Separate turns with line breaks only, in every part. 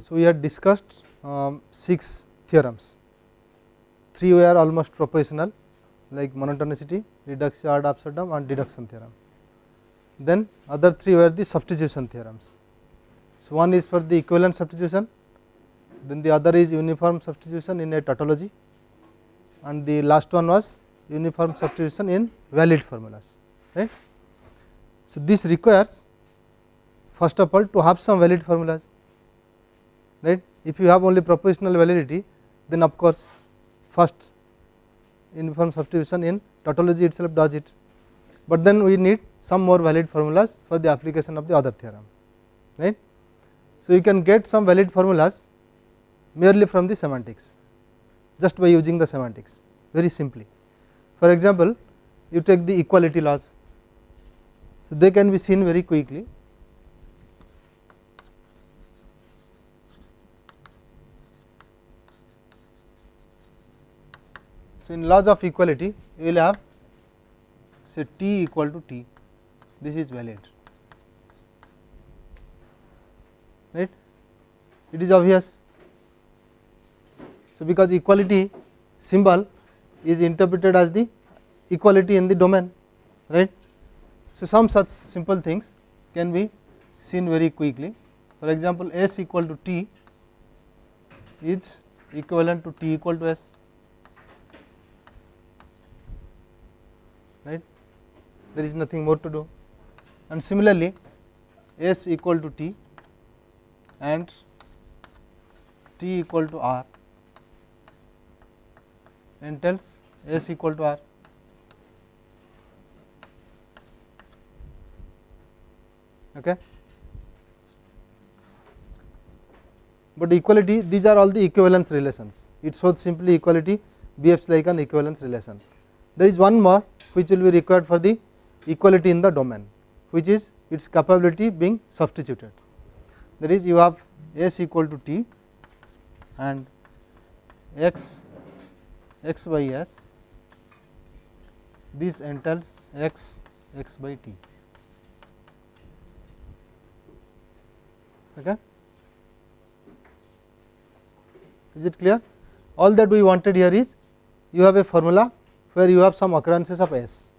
So, we had discussed 6 theorems, 3 were almost propositional like monotonicity, reductio ad absurdum and deduction theorem. Then other 3 were the substitution theorems. So, one is for the equivalent substitution, then the other is uniform substitution in a tautology, and the last one was uniform substitution in valid formulas, right. So, this requires first of all to have some valid formulas, right. If you have only propositional validity, then of course first uniform substitution in tautology itself does it, but then we need some more valid formulas for the application of the other theorem, right. So, you can get some valid formulas merely from the semantics, just by using the semantics very simply. For example, you take the equality laws, so they can be seen very quickly. So, in laws of equality you will have say T equal to T, this is valid, right, it is obvious. So, because equality symbol is interpreted as the equality in the domain, right. So, some such simple things can be seen very quickly. For example, S equal to T is equivalent to T equal to S, right, there is nothing more to do. And similarly, S equal to T and T equal to R entails S equal to R, okay. But equality, these are all the equivalence relations, it shows simply equality behaves like an equivalence relation. There is one more which will be required for the equality in the domain, which is its capability being substituted. That is, you have S equal to T and x by S, this entails x by T, okay. Is it clear? All that we wanted here is you have a formula where you have some occurrences of S,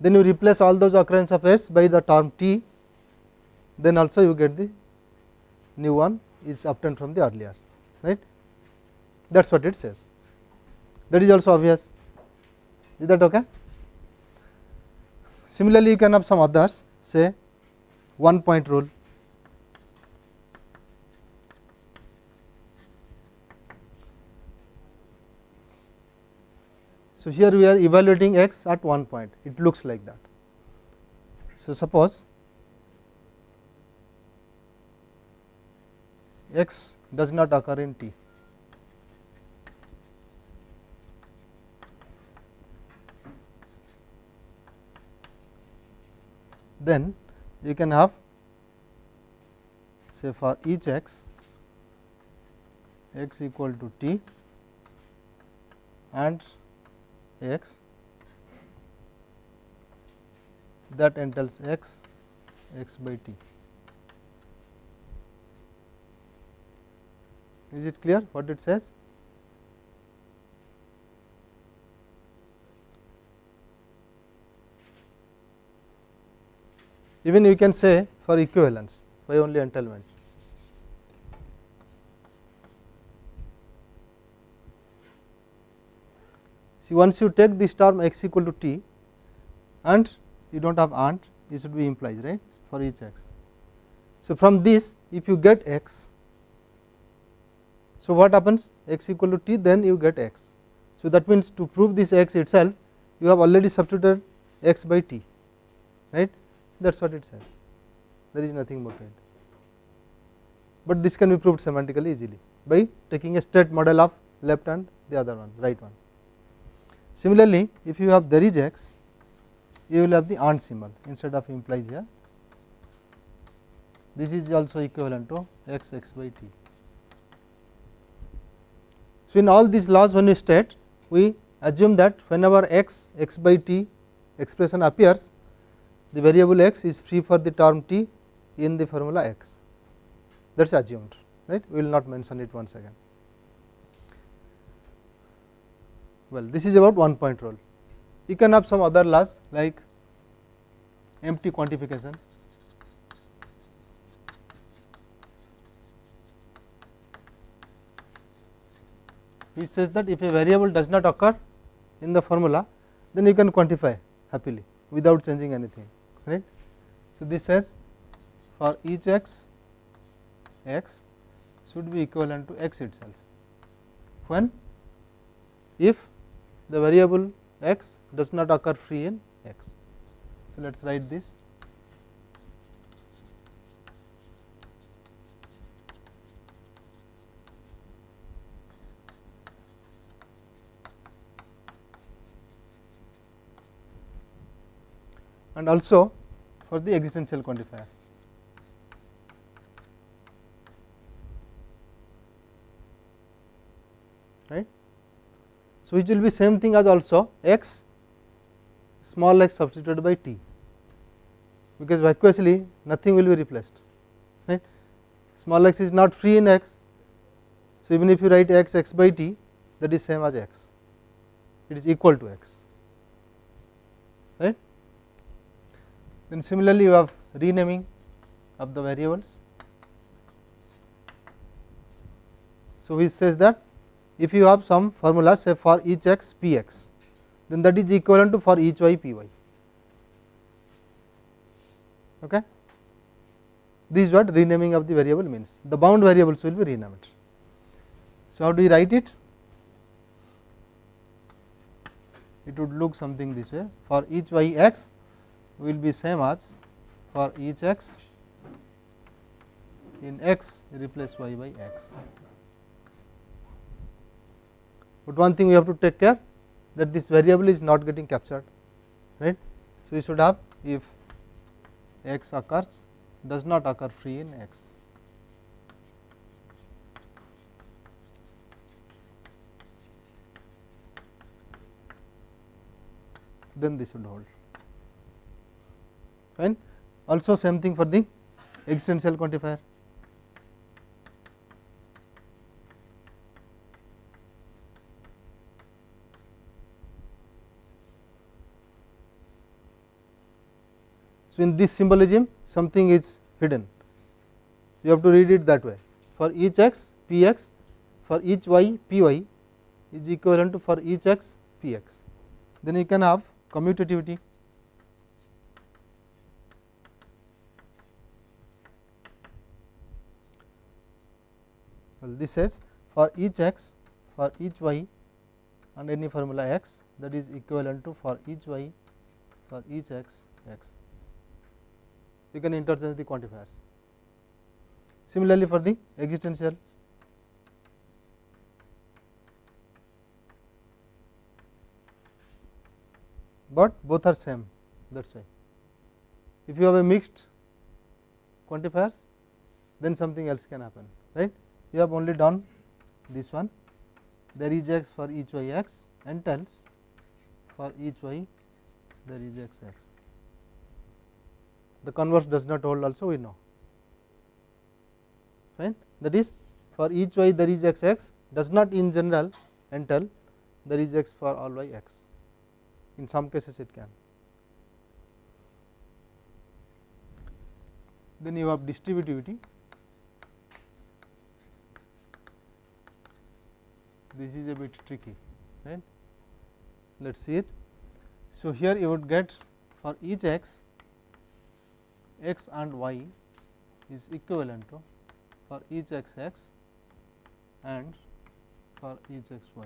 then you replace all those occurrences of S by the term T, then also you get the new one is obtained from the earlier, right. That is what it says. That is also obvious, is that okay? Similarly, you can have some others, say 1 point rule. So, here we are evaluating x at 1 point, it looks like that. So, suppose x does not occur in T, then you can have say for each x equal to T and x that entails x by T. Is it clear what it says? Even you can say for equivalence by only entailment. See, once you take this term x equal to T and you do not have and, it should be implies, right, for each x. So, from this if you get x, so what happens, x equal to T, then you get x. So, that means to prove this x itself you have already substituted x by T, right, that is what it says, there is nothing more to it. But this can be proved semantically easily by taking a state model of left and the other one, right one. Similarly, if you have there is x, you will have the and symbol instead of implies here, this is also equivalent to x by T. So, in all these laws when we state, we assume that whenever x by T expression appears, the variable x is free for the term T in the formula x, that is assumed, right. We will not mention it once again. Well, this is about one point rule. You can have some other laws like empty quantification, which says that if a variable does not occur in the formula, then you can quantify happily without changing anything, right. So, this says for each x, x should be equivalent to x itself, when if the variable x does not occur free in x. So, let us write this. And also for the existential quantifier, right. So, which will be same thing as also x small x substituted by t, because vacuously nothing will be replaced, right. Small x is not free in x. So, even if you write x x by t, that is same as x, it is equal to x, right. Then similarly, you have renaming of the variables. So, which says that if you have some formula say for each x p x, then that is equivalent to for each y p y. Okay. This is what renaming of the variable means. The bound variables will be renamed. So, how do we write it? It would look something this way: for each y x will be same as for each x in x replace y by x. But one thing we have to take care that this variable is not getting captured, right. So, we should have if x occurs does not occur free in x. Then this should hold. Fine. Also same thing for the existential quantifier. So, in this symbolism something is hidden, you have to read it that way. For each x p x, for each y p y is equivalent to for each x p x. Then you can have commutativity. Well, this says for each x, for each y and any formula x, that is equivalent to for each y, for each x, x. You can interchange the quantifiers. Similarly, for the existential, but both are same, that is why. If you have a mixed quantifiers, then something else can happen, right. You have only done this one, there is x for each y x and tells for each y there is x x. The converse does not hold also, we know, right. That is for each y there is x x does not in general entail there is x for all y x. In some cases it can. Then you have distributivity. This is a bit tricky, right. Let us see it. So, here you would get for each x, x and y is equivalent to for each x x and for each x y.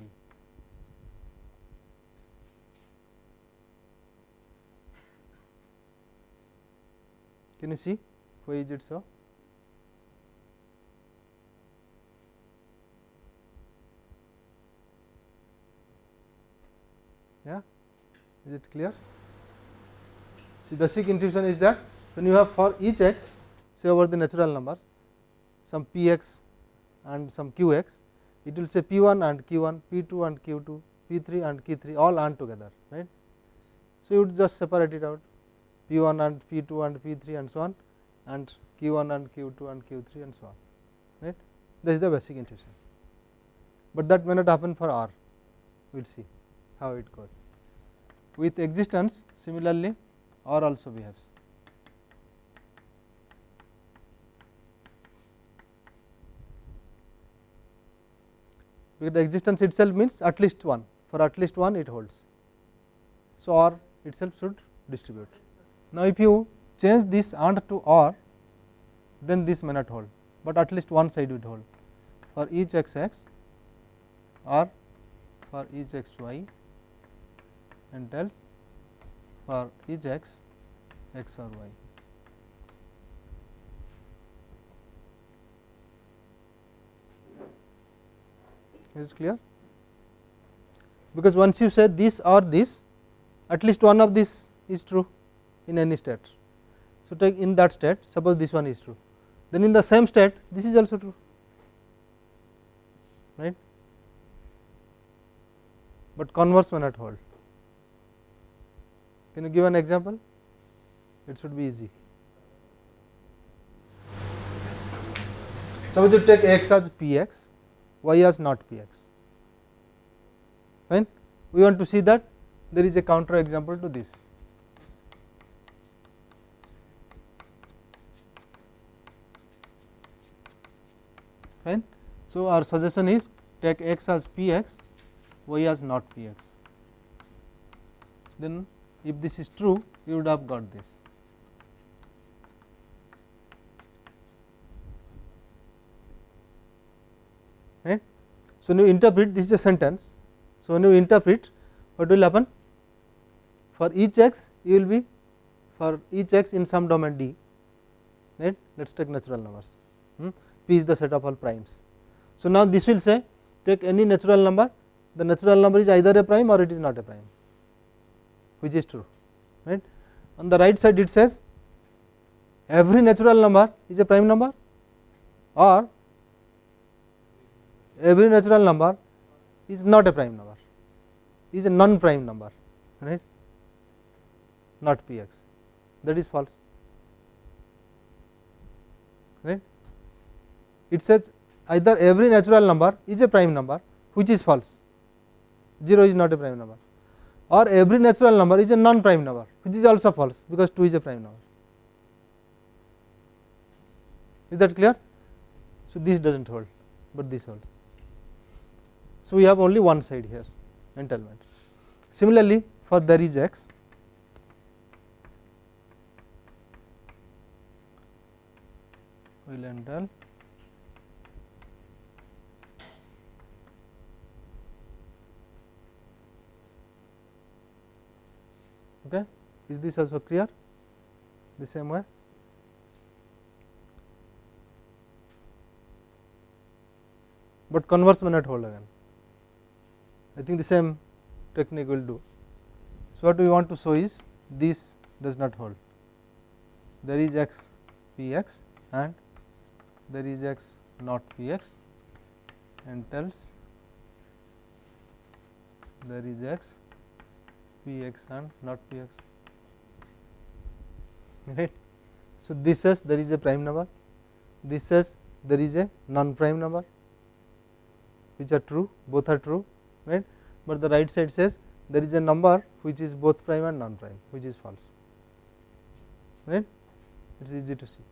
Can you see why is it so? Yeah, is it clear? The basic intuition is that when you have for each x, say over the natural numbers, some p x and some q x, it will say p 1 and q 1, p 2 and q 2, p 3 and q 3 all AND together, right. So, you would just separate it out, p 1 and p 2 and p 3 and so on, and q 1 and q 2 and q 3 and so on, right. That is the basic intuition, but that may not happen for R. We will see how it goes. With existence, similarly, R also behaves. Because the existence itself means at least one, for at least one it holds. So, R itself should distribute. Now, if you change this AND to OR, then this may not hold, but at least one side would hold for each x x or for each x y entails for each x x or y. Is it clear? Because once you say this or this, at least one of this is true in any state. So, take in that state, suppose this one is true, then in the same state this is also true, right, but converse may not hold. Can you give an example? It should be easy. Suppose you take x as p x, y as not p x, fine. We want to see that there is a counter example to this. Fine. So, our suggestion is take x as p x, y as not p x. Then if this is true, you would have got this. Right. So, when you interpret, this is a sentence. So, when you interpret, what will happen? For each x, you will be for each x in some domain D, right. Let us take natural numbers. P is the set of all primes. So, now this will say take any natural number, the natural number is either a prime or it is not a prime, which is true, right. On the right side it says every natural number is a prime number or every natural number is not a prime number, is a non prime number, right, not p x, that is false, right. It says either every natural number is a prime number, which is false, 0 is not a prime number, or every natural number is a non prime number, which is also false, because 2 is a prime number. Is that clear? So, this does not hold, but this holds. So, we have only one side here, entailment. Similarly, for there is x, we will entail okay. Is this also clear the same way? But converse may not hold again. I think the same technique will do. So, what we want to show is this does not hold. There is x p x and there is x not p x entails there is x p x and not p x, right. So, this says there is a prime number, this says there is a non prime number, which are true, both are true, right, but the right side says there is a number which is both prime and non prime, which is false, right. It is easy to see.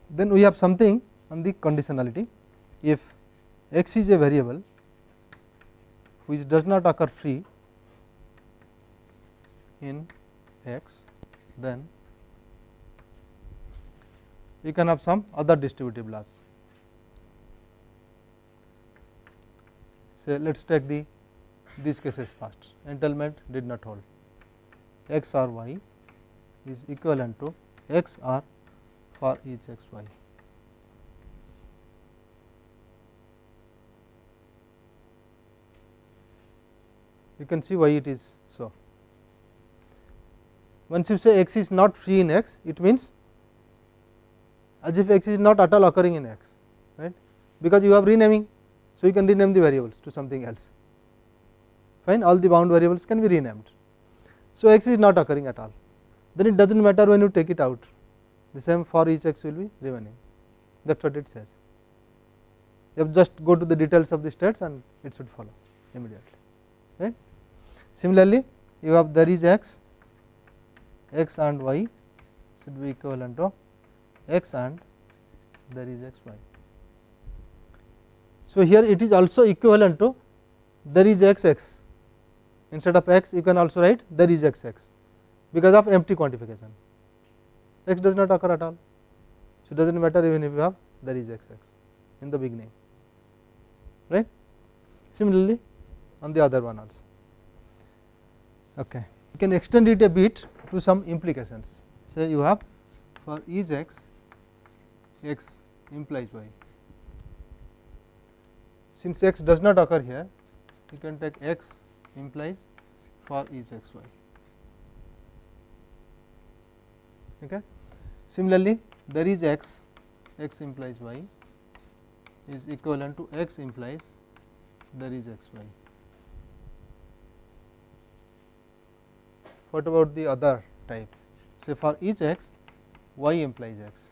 Then we have something on the conditionality. If x is a variable which does not occur free in x, then you can have some other distributive laws. So, let us take these cases first. Entailment did not hold, x or y is equivalent to x r for each x y. You can see why it is so. Once you say x is not free in x, it means as if x is not at all occurring in x, right, because you have renaming. So, you can rename the variables to something else, fine, all the bound variables can be renamed. So, x is not occurring at all, then it does not matter when you take it out, the same for each x will be remaining, that is what it says. You have just go to the details of the states and it should follow immediately, right. Similarly, you have there is x and y should be equivalent to x and there is x y. So, here it is also equivalent to there is x x, instead of x you can also write there is x x, because of empty quantification, x does not occur at all. So, it does not matter even if you have there is x x in the beginning, right. Similarly, on the other one also. Okay. You can extend it a bit to some implications. Say you have for each x, x implies y. Since x does not occur here, you can take x implies for each x y. Okay. Similarly, there is x, x implies y is equivalent to x implies there is x y. What about the other type? Say for each x, y implies x.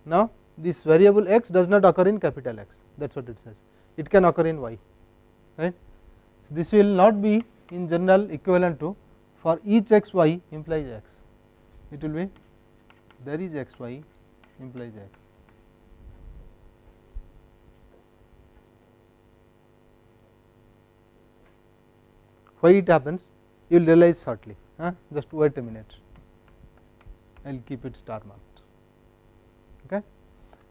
Now, this variable x does not occur in capital X, that is what it says, it can occur in y, right. So, this will not be in general equivalent to for each x y implies x, it will be there is x y implies x. Why it happens, you will realize shortly, just wait a minute, I will keep it star marked. Okay.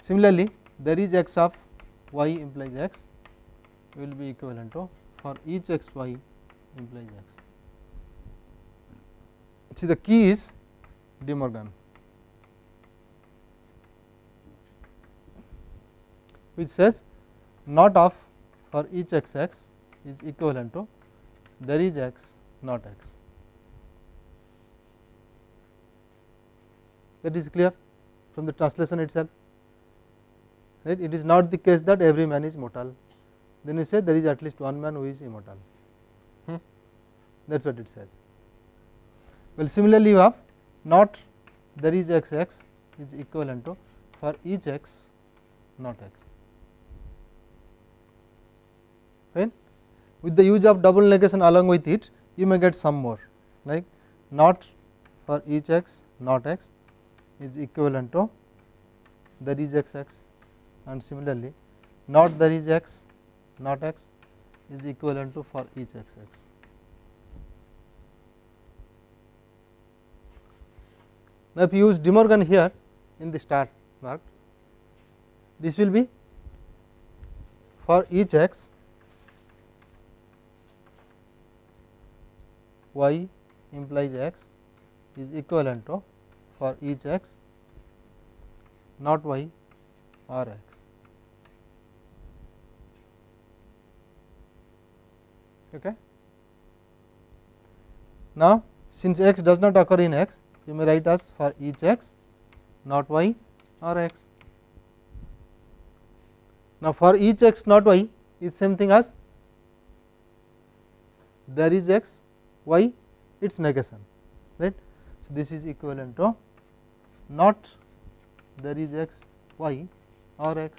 Similarly, there is x of y implies x will be equivalent to for each x y implies x. See, the key is De Morgan, which says not of for each x x is equivalent to there is x not x. That is clear from the translation itself, right. It is not the case that every man is mortal, then you say there is at least one man who is immortal, that is what it says. Well, similarly, you have not there is x x is equivalent to for each x not x, right. With the use of double negation along with it, you may get some more, like not for each x not x is equivalent to there is x x, and similarly not there is x not x is equivalent to for each x x. Now, if you use De Morgan here in the star mark, this will be for each x y implies x is equivalent to for each x not y or x. Okay. Now, since x does not occur in x, you may write as for each x not y or x. Now, for each x not y is same thing as there is x y its negation, right. So, this is equivalent to not there is x y or x,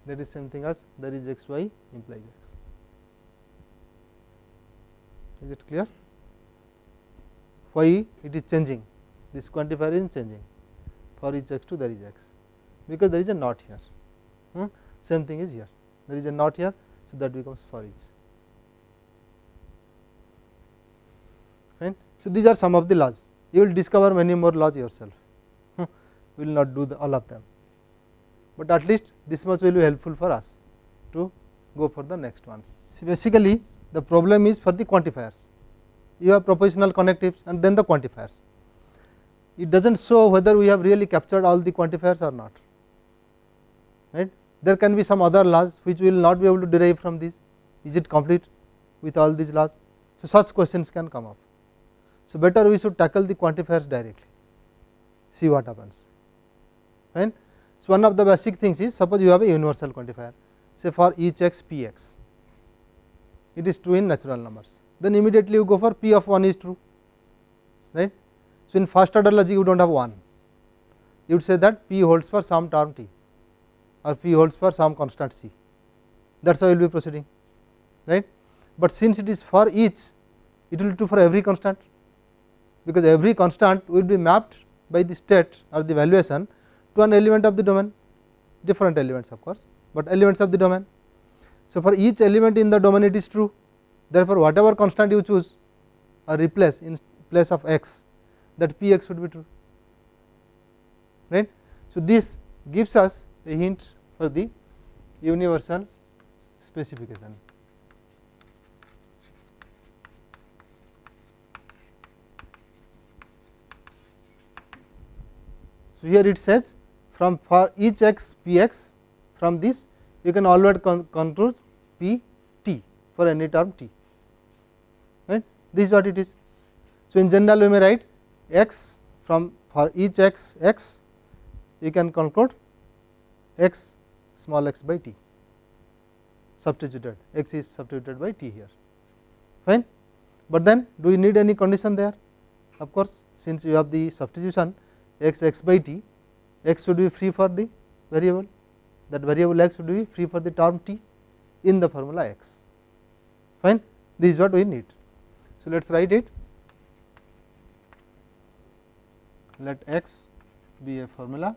that is same thing as there is x y implies x. Is it clear? Why it is changing, this quantifier is changing for each x to there is x, because there is a not here, same thing is here, there is a not here, so that becomes for each. Right. So, these are some of the laws, you will discover many more laws yourself, we will not do all of them, but at least this much will be helpful for us to go for the next one. So, basically the problem is for the quantifiers, you have propositional connectives and then the quantifiers. It does not show whether we have really captured all the quantifiers or not, right. There can be some other laws which we will not be able to derive from this, is it complete with all these laws. So, such questions can come up. So, better we should tackle the quantifiers directly, see what happens, right. So, one of the basic things is, suppose you have a universal quantifier, say for each x p x, it is true in natural numbers, then immediately you go for p of 1 is true, right. So, in first order logic you do not have 1, you would say that P holds for some term T or P holds for some constant C, that is how you will be proceeding, right. But since it is for each, it will be true for every constant, because every constant will be mapped by the state or the valuation to an element of the domain, different elements of course, but elements of the domain. So, for each element in the domain it is true, therefore, whatever constant you choose or replace in place of x, that P x should be true, right. So, this gives us a hint for the universal specification. So, here it says from for each x P x, from this you can always conclude P T for any term T, right. This is what it is. So, in general we may write x from for each x x, you can conclude x small x by T, substituted x is substituted by T here, fine. But then do you need any condition there? Of course, since you have the substitution x x by T, x should be free for the variable, that variable x should be free for the term T in the formula x, fine. This is what we need. So, let us write it. Let x be a formula,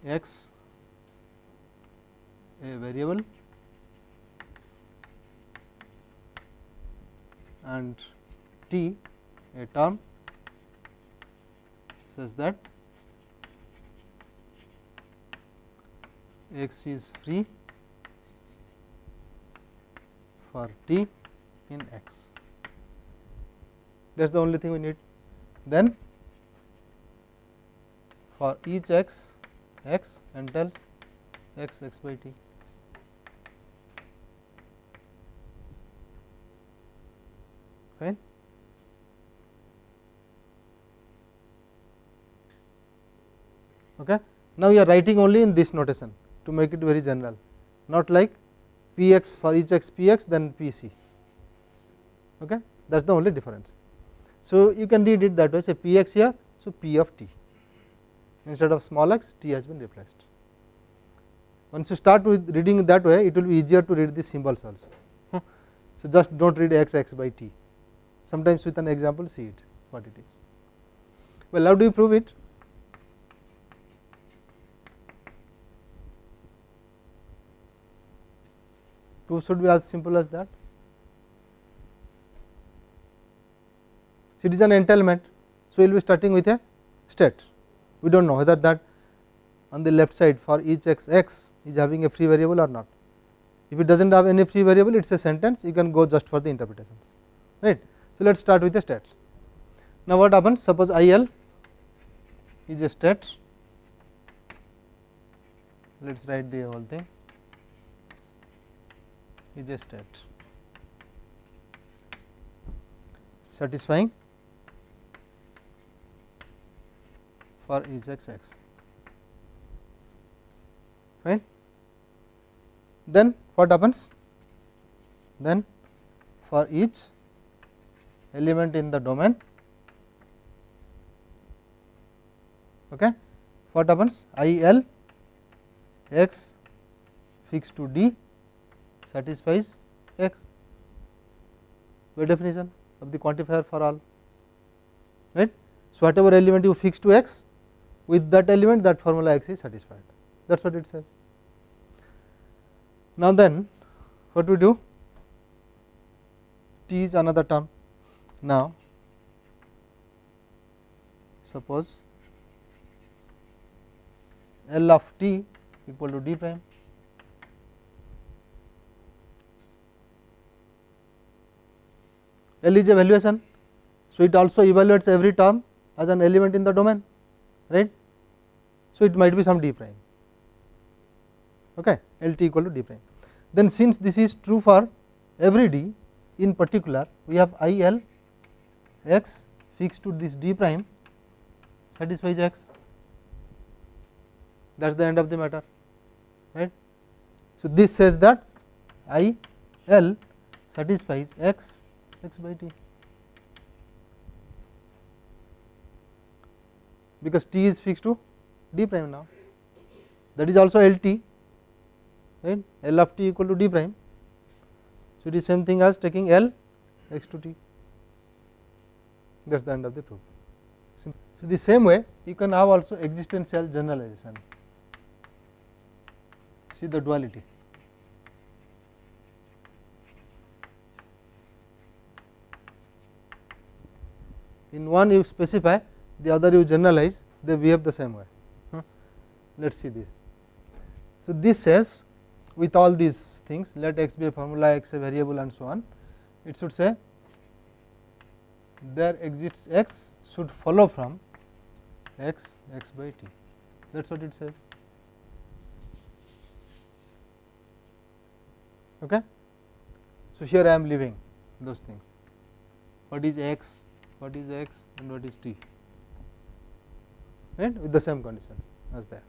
x a variable and T a term such that x is free for T in x. That is the only thing we need. Then for each x x entails x x by T. Fine. Okay. Now, we are writing only in this notation to make it very general, not like P x for each x P x then P C. Okay. That is the only difference. So, you can read it that way, say P x here, so P of T, instead of small x T has been replaced. Once you start with reading that way, it will be easier to read the symbols also. So, just do not read x x by T, sometimes with an example see it what it is. Well, how do you prove it? Proof should be as simple as that. So, it is an entailment. So, we will be starting with a state. We do not know whether that on the left side for each x x is having a free variable or not. If it does not have any free variable, it is a sentence, you can go just for the interpretations, right. So, let us start with a state. Now, what happens? Suppose I L is a state, let us write the whole thing, is a state satisfying for each x x, fine. Then what happens? Then for each element in the domain, okay, what happens? I L x fixed to D satisfies x by definition of the quantifier for all, right. So, whatever element you fix to x, with that element that formula x is satisfied, that is what it says. Now, then what we do? T is another term. Now, suppose L of T equal to D prime. L is a valuation, so it also evaluates every term as an element in the domain, right. So, it might be some D prime, okay, L T equal to D prime. Then since this is true for every D, in particular we have I L x fixed to this D prime satisfies x, that is the end of the matter, right. So, this says that I L satisfies x x by t, because t is fixed to d prime now, that is also L t, right, L of t equal to d prime. So, it is same thing as taking L x to t, that is the end of the proof. So, the same way you can have also existential generalization, see the duality. In one you specify, the other you generalize, they behave the same way. Let us see this. So, this says with all these things, let x be a formula, x a variable and so on, it should say there exists x should follow from x by t, that is what it says. Okay. So, here I am leaving those things, what is x, and what is t, right, with the same conditions as there.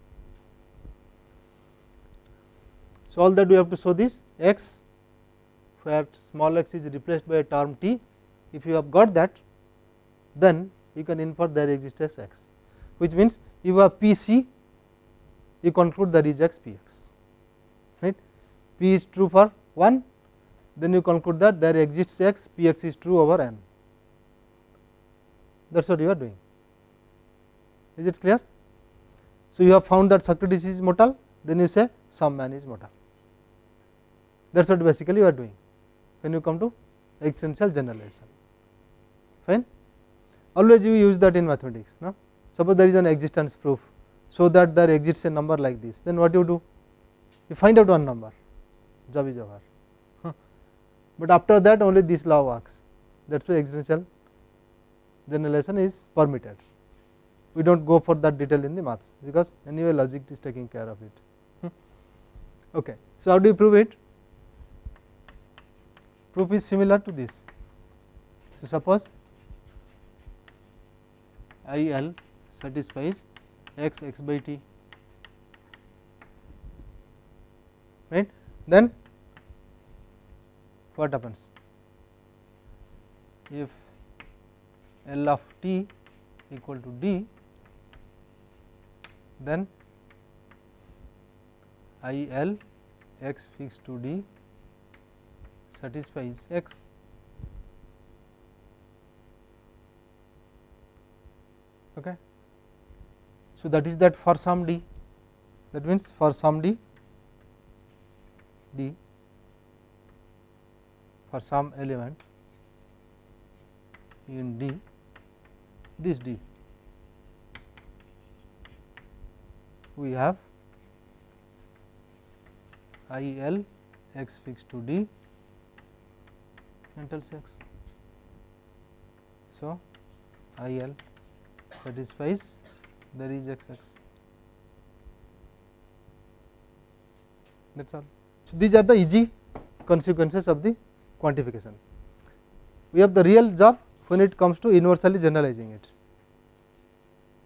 So, all that we have to show this x where small x is replaced by a term t. If you have got that, then you can infer there exists as x, which means if you have p c, you conclude there is x p x, right. P is true for 1, then you conclude that there exists x, p x is true over n. That is what you are doing. Is it clear? So, you have found that Socrates is mortal, then you say some man is mortal. That is what basically you are doing when you come to existential generalization. Fine. Always you use that in mathematics. No? Suppose there is an existence proof, so that there exists a number like this, then what you do? You find out one number, job is over. But after that only this law works. That is why existential generalization is permitted. We do not go for that detail in the maths, because anyway logic is taking care of it. Okay. So, how do you prove it? Proof is similar to this. So, suppose I L satisfies x by t, right, then what happens? If L of t equal to d, then I L x fixed to d satisfies x. Okay. So, that is that for some d, that means for some d for some element in d, this d we have I L x fixed to d and tells x. So, I L satisfies there is x x, that is all. So, these are the easy consequences of the quantification. We have the real job when it comes to universally generalizing it,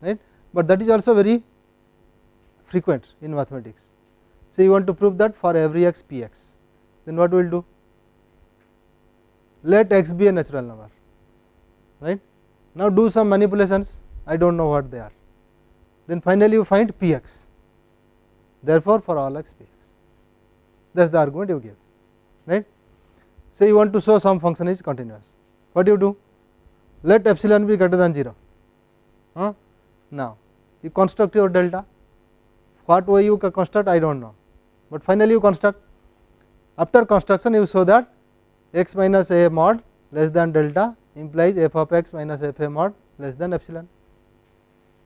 right, but that is also very frequent in mathematics. So, you want to prove that for every x p x, then what we will do? Let x be a natural number, right. Now, do some manipulations, I do not know what they are, then finally you find p x, therefore, for all x p x, that is the argument you give, right. Say you want to show some function is continuous, what do you do? Let epsilon be greater than 0. Now, you construct your delta, what way you construct I do not know, but finally you construct. After construction you show that x minus a mod less than delta implies f of x minus f a mod less than epsilon.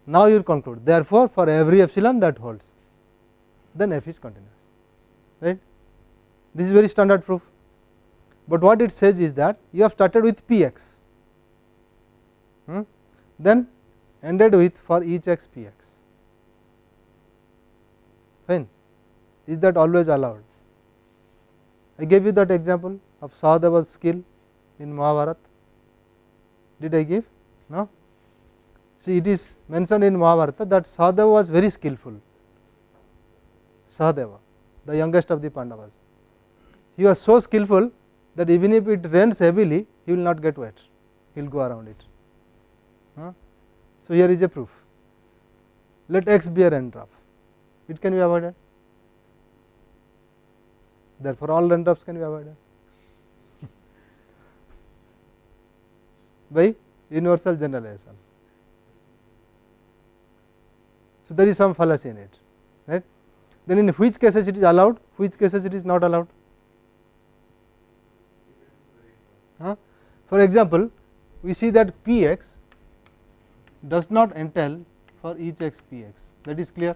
Now, you conclude, therefore, for every epsilon that holds, then f is continuous, right. This is very standard proof, but what it says is that you have started with p x, then ended with for each x p x, fine. Is that always allowed? I gave you that example of Sahadeva's skill in Mahabharata. Did I give? No. See, it is mentioned in Mahabharata that Sahadeva was very skillful. Sahadeva, the youngest of the Pandavas, he was so skillful that even if it rains heavily, he will not get wet, he will go around it. So, here is a proof. Let x be a raindrop, it can be avoided. Therefore, all raindrops can be avoided by universal generalization. So, there is some fallacy in it, right. Then in which cases it is allowed, which cases it is not allowed. For example, we see that P x does not entail for each x P x, that is clear,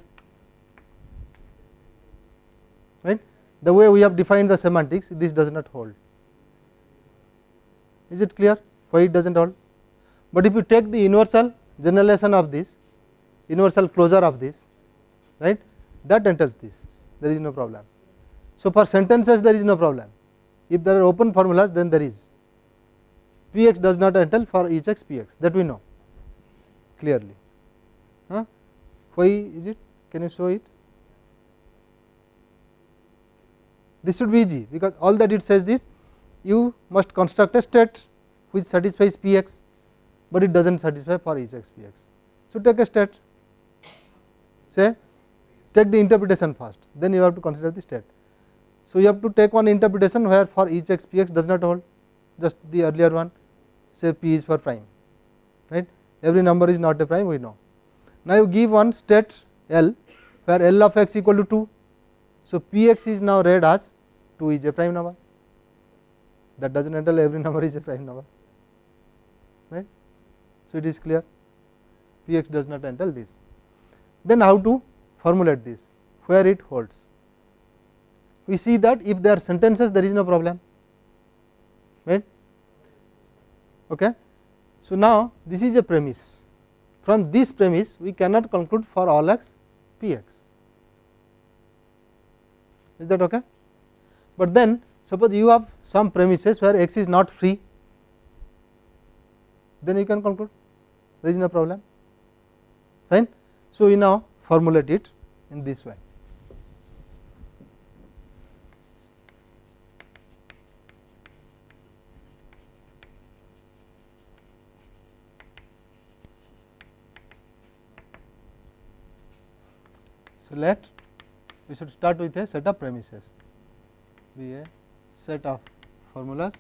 right. The way we have defined the semantics, this does not hold. Is it clear why it does not hold? But if you take the universal generalization of this, universal closure of this, right, that enters this, there is no problem. So, for sentences there is no problem. If there are open formulas, then there is. P x does not entail for each x P x, that we know clearly. Why is it? Can you show it? This should be easy, because all that it says this, you must construct a state which satisfies P x, but it does not satisfy for each x P x. So, take a state, say take the interpretation first, then you have to consider the state. So, you have to take one interpretation where for each x P x does not hold, just the earlier one, say P is for prime, right. Every number is not a prime, we know. Now, you give one state L where L of x equal to 2. So, P x is now read as 2 is a prime number, that does not entail every number is a prime number, right. So, it is clear P x does not entail this. Then how to formulate this, where it holds? We see that if there are sentences, there is no problem, right. Okay. So, now this is a premise. From this premise we cannot conclude for all x P x, is that okay? But then suppose you have some premises where x is not free, then you can conclude, there is no problem, fine. So, we now formulate it in this way. So, we should start with a set of premises, be a set of formulas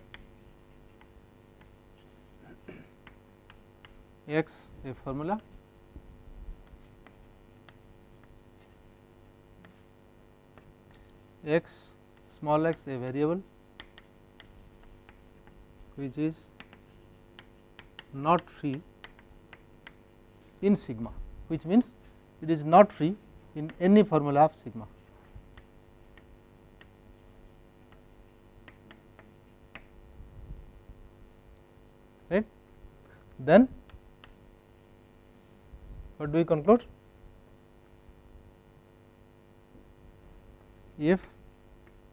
x a formula, x small x a variable which is not free in sigma, which means it is not free in any formula of sigma. Right. Then what do we conclude? If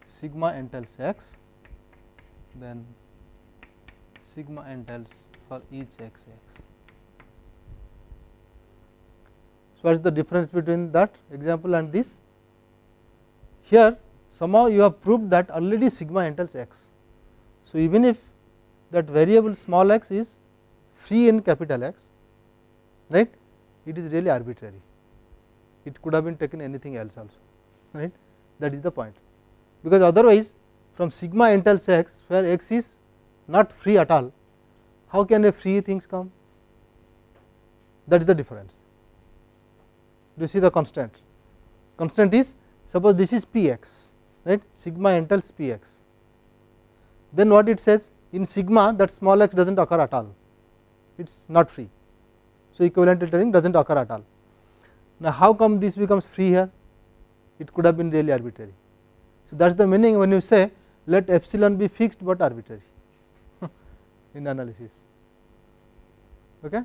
sigma entails x, then sigma entails for each x x. So, what is the difference between that example and this? Here somehow you have proved that already sigma entails x. So, even if that variable small x is free in capital X, right, it is really arbitrary, it could have been taken anything else also, right. That is the point, because otherwise from sigma entails x where x is not free at all, how can a free things come? That is the difference. Do you see the constant? Constant is, suppose this is P x, right, sigma entails P x, then what it says, in sigma that small x does not occur at all, it is not free. So, equivalent filtering does not occur at all. Now, how come this becomes free here? It could have been really arbitrary. So, that is the meaning when you say let epsilon be fixed but arbitrary in analysis. Okay.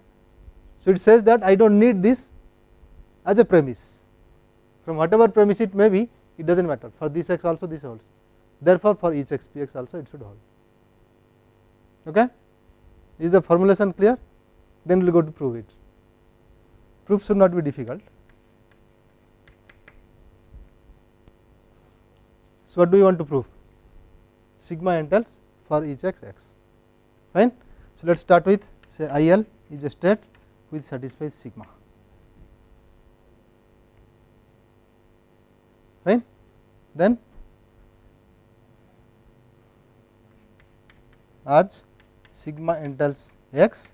So, it says that I do not need this as a premise, from whatever premise it may be, it does not matter, for this x also this holds, therefore, for each x P x also it should hold. Okay. Is the formulation clear? Then we will go to prove it. Proof should not be difficult. So, what do you want to prove? Sigma entails for each x x, fine. So, let us start with say I L is a state which satisfies sigma, fine. Then as sigma entails x,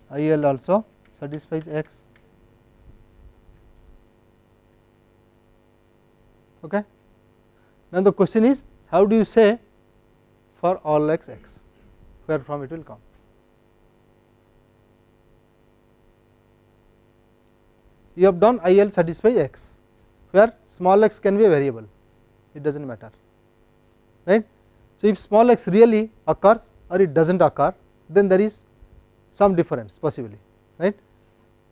I L also satisfies x. Okay. Now, the question is how do you say for all x x, where from it will come? You have done I L satisfies x, where small x can be a variable, it does not matter, right. So, if small x really occurs or it does not occur, then there is some difference possibly, right.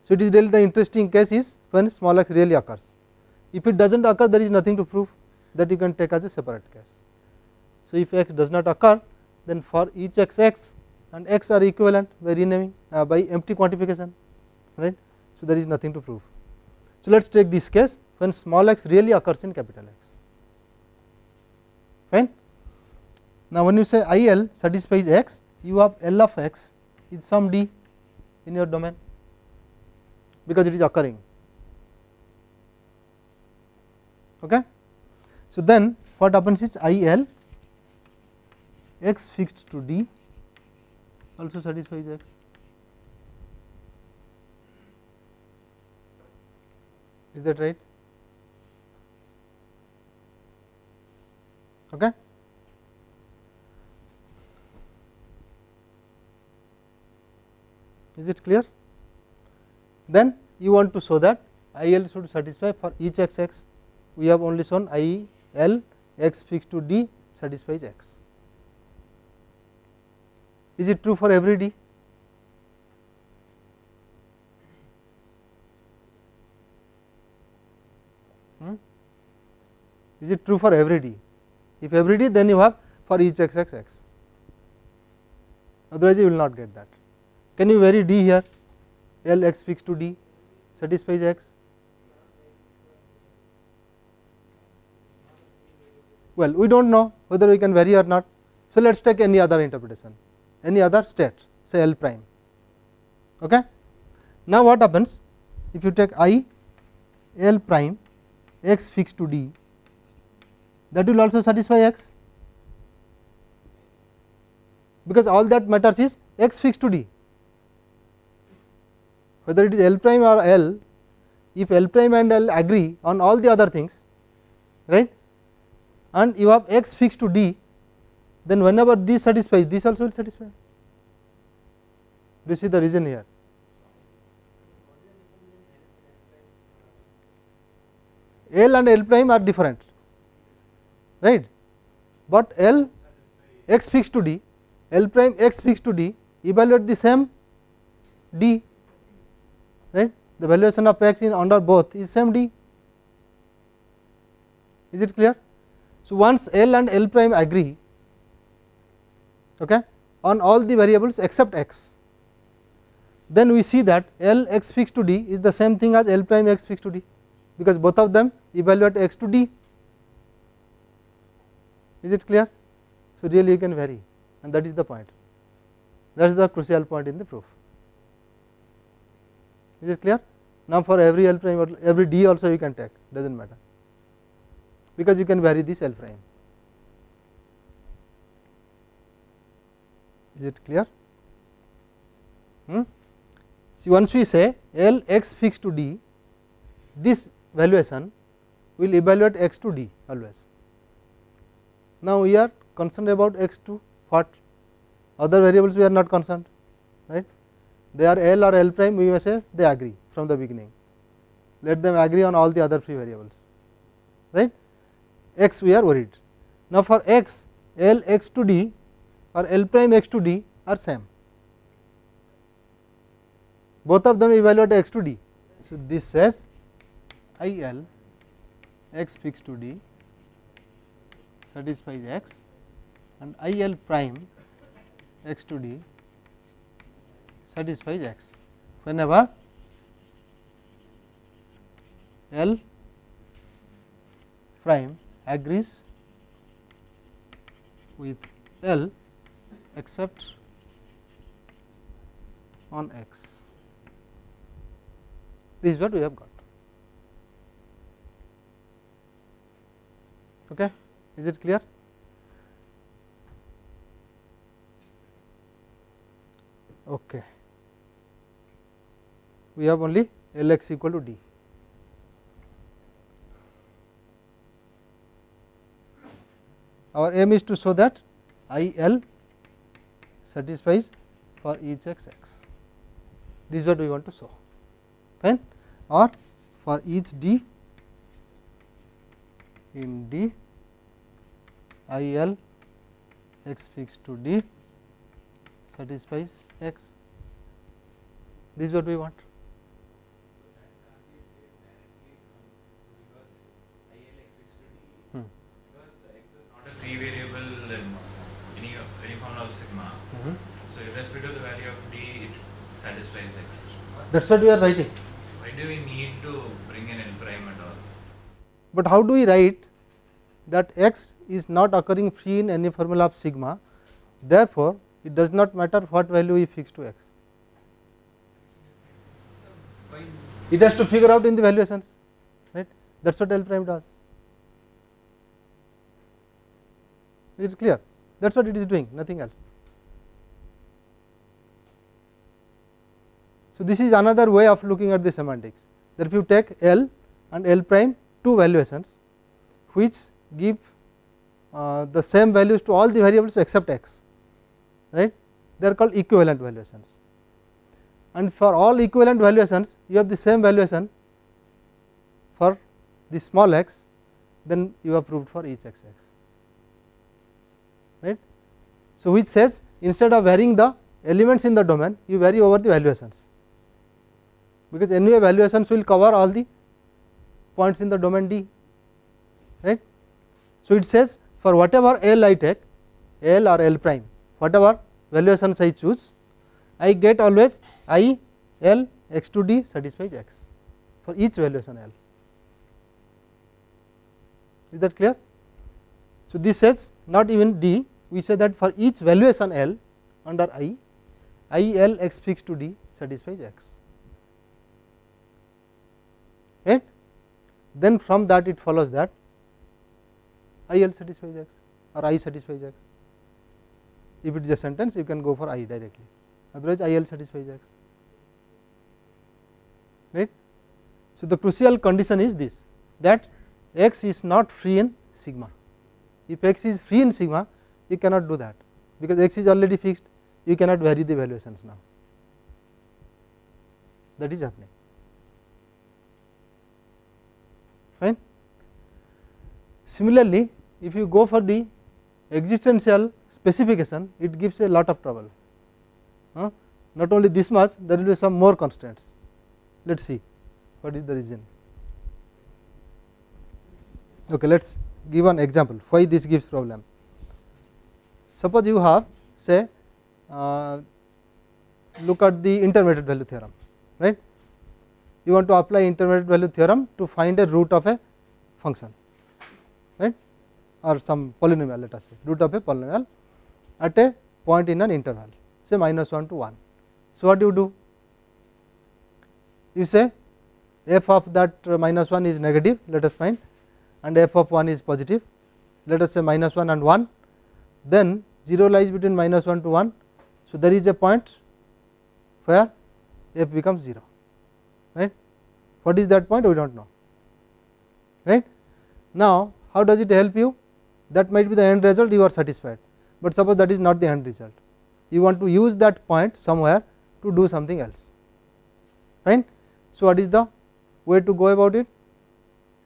So, it is really the interesting case is when small x really occurs. If it does not occur, there is nothing to prove, that you can take as a separate case. So, if x does not occur, then for each x x and x are equivalent by renaming by empty quantification, right. So, there is nothing to prove. So, let us take this case when small x really occurs in capital X, fine. Now, when you say I L satisfies x, you have L of x is some d in your domain, because it is occurring. Okay. So, then what happens is I L x fixed to d also satisfies x. Is that right? Okay. Is it clear? Then you want to show that I L should satisfy for each x x. We have only shown I L x fixed to d satisfies x. Is it true for every d? Is it true for every d? If every d, then you have for each x x x, otherwise you will not get that. Can you vary d here? L x fixed to d satisfies x. Well, we do not know whether we can vary or not. So, let us take any other interpretation, any other state, say L prime. Okay. Now, what happens if you take I L prime x fixed to d, that will also satisfy x, because all that matters is x fixed to d, whether it is L prime or L. If L prime and L agree on all the other things, right, and you have x fixed to d, then whenever this satisfies, this also will satisfy. Do you see the reason here? L and L prime are different, right, but L x fixed to d, L prime x fixed to d evaluate the same d, right, the valuation of x in under both is same d. Is it clear? So, once L and L prime agree, okay, on all the variables except x, then we see that L x fixed to d is the same thing as L prime x fixed to d, because both of them evaluate x to d. Is it clear? So, really you can vary, and that is the point, that is the crucial point in the proof. Is it clear? Now, for every L prime or every d also you can take, does not matter, because you can vary this L prime. Is it clear? See, once we say L x fixed to d, this valuation will evaluate x to d always. Now, we are concerned about x to what? Other variables we are not concerned, right. They are L or L prime, we may say they agree from the beginning, let them agree on all the other free variables, right. X we are worried. Now, for x, L x to d or L prime x to d are same, both of them evaluate x to d. So, this says I L x fixed to d satisfies x and I L prime x to d satisfies x whenever L prime agrees with L except on X. This is what we have got. Okay. Is it clear? Okay. We have only L x equal to D. Our aim is to show that I L satisfies for each x x. This is what we want to show, fine, or for each D in D I L x fixed to D satisfies x. This is what we want.
Free variable in any form of sigma. So irrespective of the value of D, it satisfies x.
That is what we are writing.
Why do we need to bring in L prime at all?
But how do we write that x is not occurring free in any formula of sigma, therefore, it does not matter what value we fix to x. It has to figure out in the valuations, right? That is what L prime does. It is clear, that is what it is doing, nothing else. So, this is another way of looking at the semantics, that if you take L and L prime, two valuations which give the same values to all the variables except x, right, they are called equivalent valuations, and for all equivalent valuations you have the same valuation for the small x, then you have proved for each x x. Right. So, which says instead of varying the elements in the domain, you vary over the valuations, because anyway valuations will cover all the points in the domain D, right. So, it says for whatever L I take, L or L prime, whatever valuations I choose, I get always I L x to D satisfies x for each valuation L. Is that clear? So, this says not even D, we say that for each valuation L under I L x fixed to D satisfies x, right. Then from that it follows that I L satisfies x or I satisfies x. If it is a sentence, you can go for I directly, otherwise I L satisfies x, right. So, the crucial condition is this, that x is not free in sigma. If x is free in sigma, you cannot do that, because x is already fixed, you cannot vary the valuations now, that is happening, fine. Similarly, if you go for the existential specification, it gives a lot of trouble. Not only this much, there will be some more constraints. Let us see what is the reason. Okay, let us give an example why this gives problem. Suppose you have, say, look at the intermediate value theorem, right. You want to apply intermediate value theorem to find a root of a function, right, or some polynomial, let us say root of a polynomial at a point in an interval, say -1 to 1. So, what do you do? You say f of that -1 is negative, let us find, and f of 1 is positive, let us say -1 and 1, then 0 lies between -1 to 1. So, there is a point where f becomes 0, right. What is that point? We do not know, right. Now, how does it help you? That might be the end result, you are satisfied, but suppose that is not the end result, you want to use that point somewhere to do something else, fine. So, what is the way to go about it?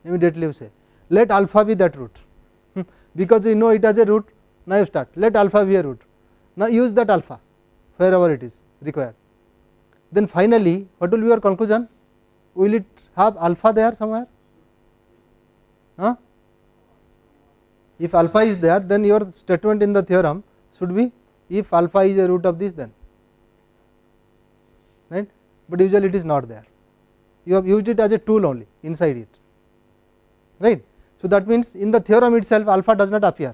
Immediately you say, let alpha be that root, because you know it as a root. Now, you start, let alpha be a root, now use that alpha wherever it is required. Then finally, what will be your conclusion? Will it have alpha there somewhere? If alpha is there, then your statement in the theorem should be, if alpha is a root of this, then, right, but usually it is not there, you have used it as a tool only inside it, right. So, that means in the theorem itself alpha does not appear,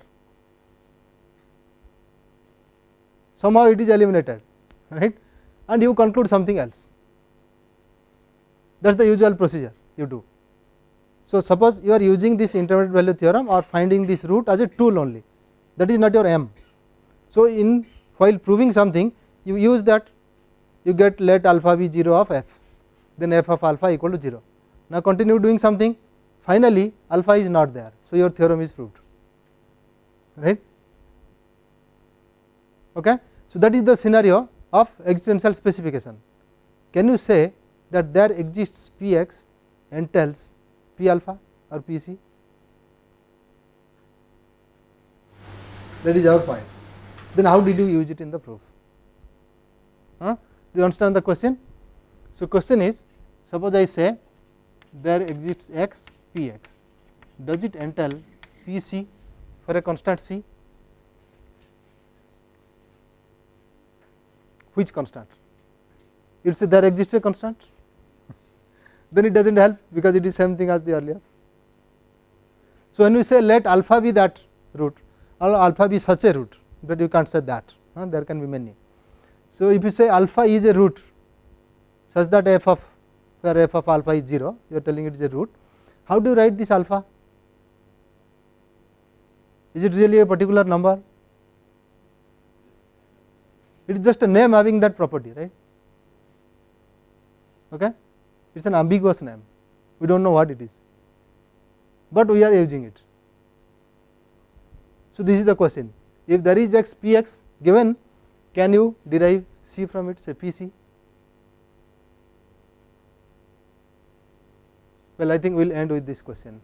somehow it is eliminated, right, and you conclude something else. That is the usual procedure you do. So, suppose you are using this intermediate value theorem or finding this root as a tool only, that is not your aim. So, in while proving something you use that, you get let alpha be 0 of f, then f of alpha equal to 0. Now, continue doing something, finally alpha is not there. So, your theorem is proved, right. Okay. So, that is the scenario of existential specification. Can you say that there exists p x entails p alpha or p c? That is our point. Then how did you use it in the proof? Do you understand the question? So, question is, suppose I say there exists x p x, does it entail p c for a constant c? Which constant? You will say there exists a constant, then it does not help because it is same thing as the earlier. So, when we say let alpha be that root or alpha be such a root, but you cannot say that, there can be many. So, if you say alpha is a root such that f of where f of alpha is 0, you are telling it is a root. How do you write this alpha? Is it really a particular number? It is just a name having that property, right. Okay. It is an ambiguous name, we do not know what it is, but we are using it. So, this is the question, if there is x p x given, can you derive c from it, say p c? Well, I think we will end with this question.